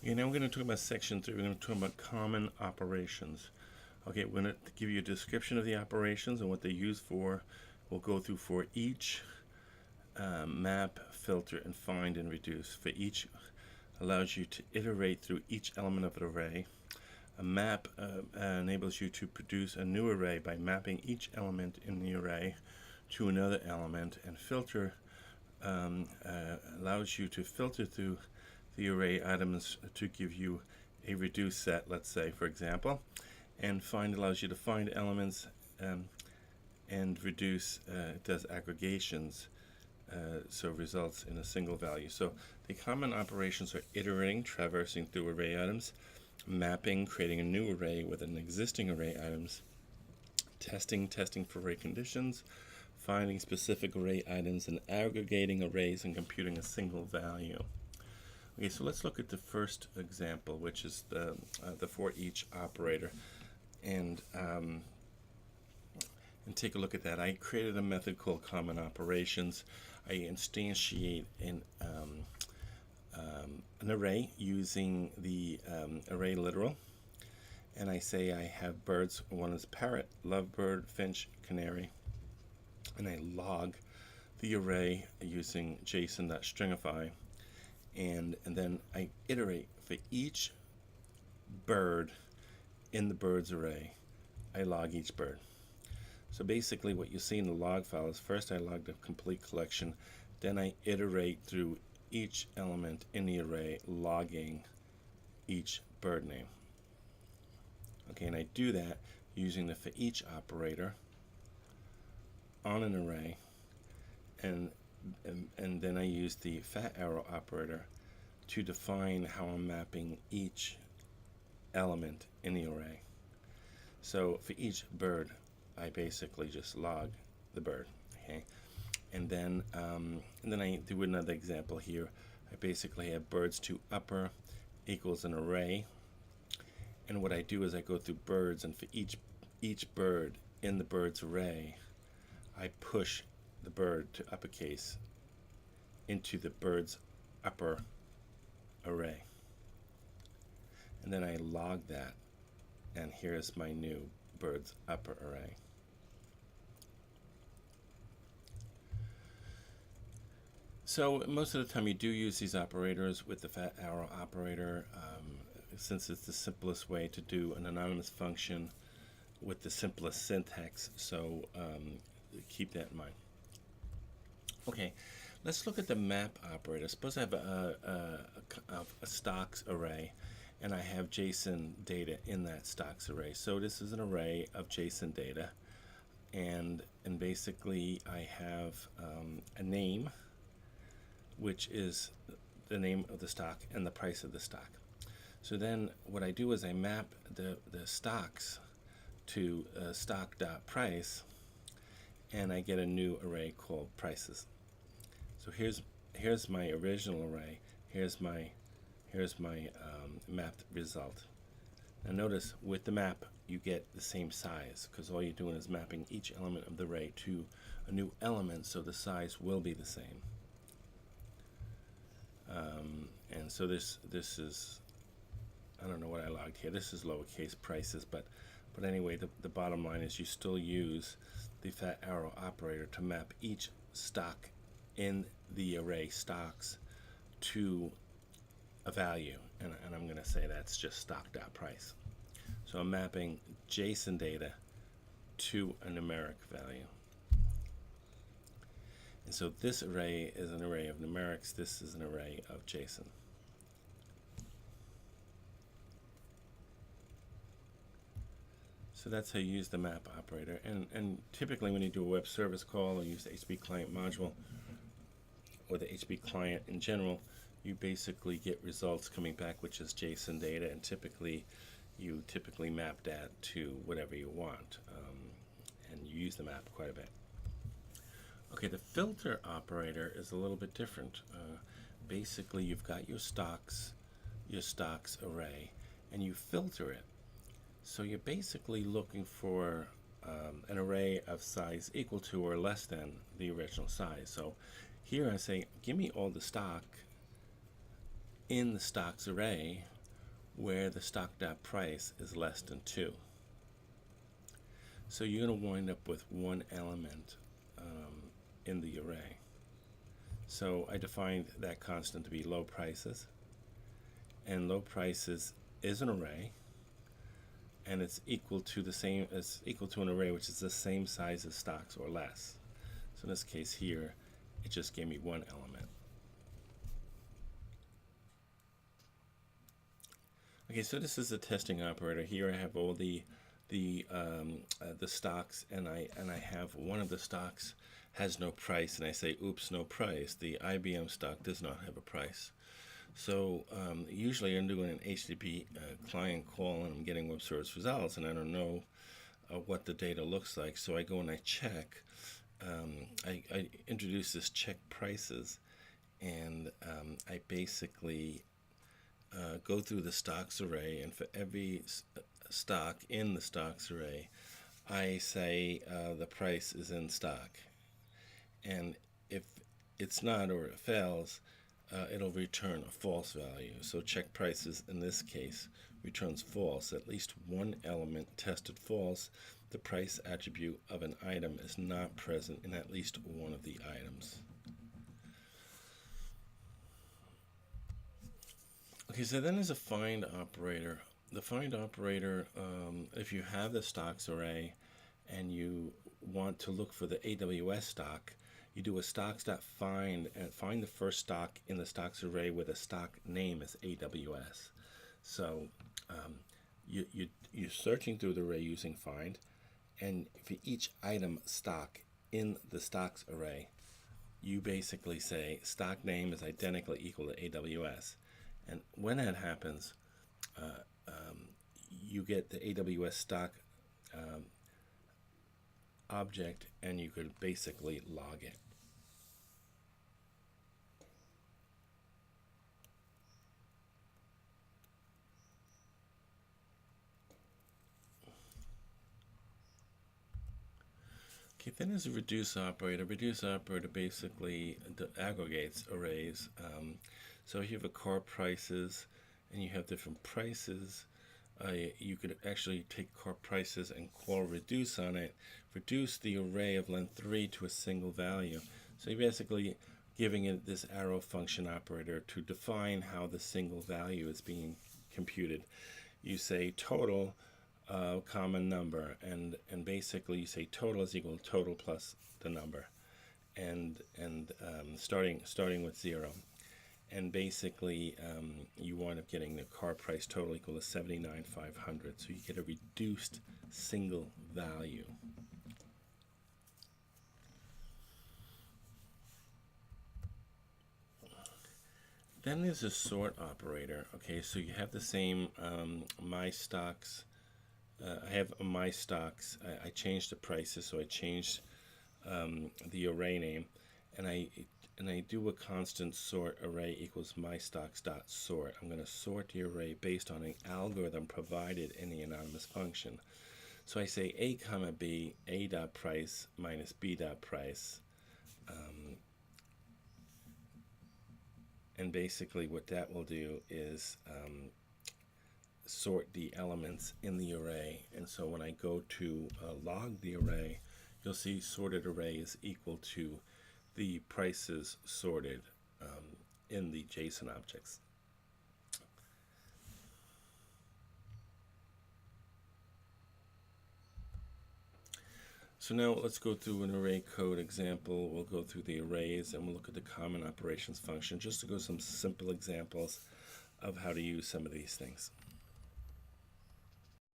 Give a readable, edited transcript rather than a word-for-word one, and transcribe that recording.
Okay, now we're going to talk about section 3. We're going to talk about common operations. Okay, we're going to give you a description of the operations and what they're used for. We'll go through for each map, filter, and find and reduce. For each allows you to iterate through each element of an array. A map enables you to produce a new array by mapping each element in the array to another element, and filter allows you to filter through the array items to give you a reduced set, let's say, for example. And find allows you to find elements, and reduce does aggregations, so results in a single value. So the common operations are iterating, traversing through array items, mapping, creating a new array with an existing array items, testing for array conditions, finding specific array items, and aggregating arrays and computing a single value. Okay, so let's look at the first example, which is the ForEach operator, and take a look at that. I created a method called common operations. I instantiate an array using the array literal, and I say I have birds. One is parrot, lovebird, finch, canary, and I log the array using JSON.stringify, and then I iterate for each bird in the birds array. I log each bird. So basically what you see in the log file is first I log the complete collection, then I iterate through each element in the array, logging each bird name. Okay, and I do that using the ForEach operator on an array, and then I use the fat arrow operator to define how I'm mapping each element in the array. So for each bird, I basically just log the bird, okay? And then I do another example here. I basically have birds to upper equals an array, and what I do is I go through birds, and for each bird in the birds array, I push the bird to uppercase into the bird's upper array, and then I log that, and here's my new bird's upper array. So most of the time you do use these operators with the fat arrow operator, since it's the simplest way to do an anonymous function with the simplest syntax, so keep that in mind. Okay, let's look at the map operator. Suppose I have a stocks array, and I have JSON data in that stocks array. So this is an array of JSON data, and basically I have a name, which is the name of the stock and the price of the stock. So then what I do is I map the stocks to stock.price, and I get a new array called prices. So here's my original array. Here's my mapped result. Now notice with the map you get the same size, because all you're doing is mapping each element of the array to a new element, so the size will be the same. And so this is, I don't know what I logged here. This is lowercase prices, but anyway, the bottom line is you still use the fat arrow operator to map each stock in the array stocks to a value, and I'm going to say that's just stock.price. So I'm mapping JSON data to a numeric value. And so this array is an array of numerics, this is an array of JSON. So that's how you use the map operator. And typically when you do a web service call or use the HTTP client module or the HTTP client in general, you basically get results coming back, which is JSON data, and you typically map that to whatever you want, and you use the map quite a bit. Okay, the filter operator is a little bit different. Basically, you've got your stocks array, and you filter it. So you're basically looking for an array of size equal to or less than the original size. So here I say, give me all the stock in the stocks array where the stock.price is less than 2. So you're going to wind up with one element in the array. So I defined that constant to be low prices, and low prices is an array, and it's equal to an array which is the same size as stocks or less. So in this case here, it just gave me one element. Okay, so this is a testing operator. Here I have all the stocks, and I have one of the stocks has no price, and I say, oops, no price. The IBM stock does not have a price. So usually I'm doing an HTTP client call, and I'm getting web service results, and I don't know what the data looks like. So I go and I check. I introduce this check prices, and I basically go through the stocks array, and for every stock in the stocks array, I say the price is in stock. And if it's not, or it fails, it'll return a false value. So check prices in this case returns false. At least one element tested false. The price attribute of an item is not present in at least one of the items. Okay, so then there's a find operator. The find operator, if you have the stocks array and you want to look for the AWS stock, you do a stocks.find and find the first stock in the stocks array where the stock name is AWS. So you're searching through the array using find, and for each item stock in the stocks array, you basically say stock name is identically equal to AWS. And when that happens, you get the AWS stock object, and you could basically log it. Okay, then there's a reduce operator. Reduce operator basically aggregates arrays. So if you have a car prices and you have different prices, you could actually take car prices and call reduce on it, reduce the array of length 3 to a single value. So you're basically giving it this arrow function operator to define how the single value is being computed. You say total common number, and basically you say total is equal to total plus the number, and starting with 0. And basically you wind up getting the car price total equal to $79,500. So you get a reduced single value. Then there's a sort operator. Okay, so you have the same my stocks. I have my stocks. I changed the prices, so I changed the array name, and I do a constant sort array equals my stocks dot sort. I'm going to sort the array based on an algorithm provided in the anonymous function. So I say a comma b, a dot price minus b dot price, and basically what that will do is sort the elements in the array. And so when I go to log the array, you'll see sorted array is equal to the prices sorted in the JSON objects. So now let's go through an array code example. We'll go through the arrays, and we'll look at the common operations function just to go some simple examples of how to use some of these things.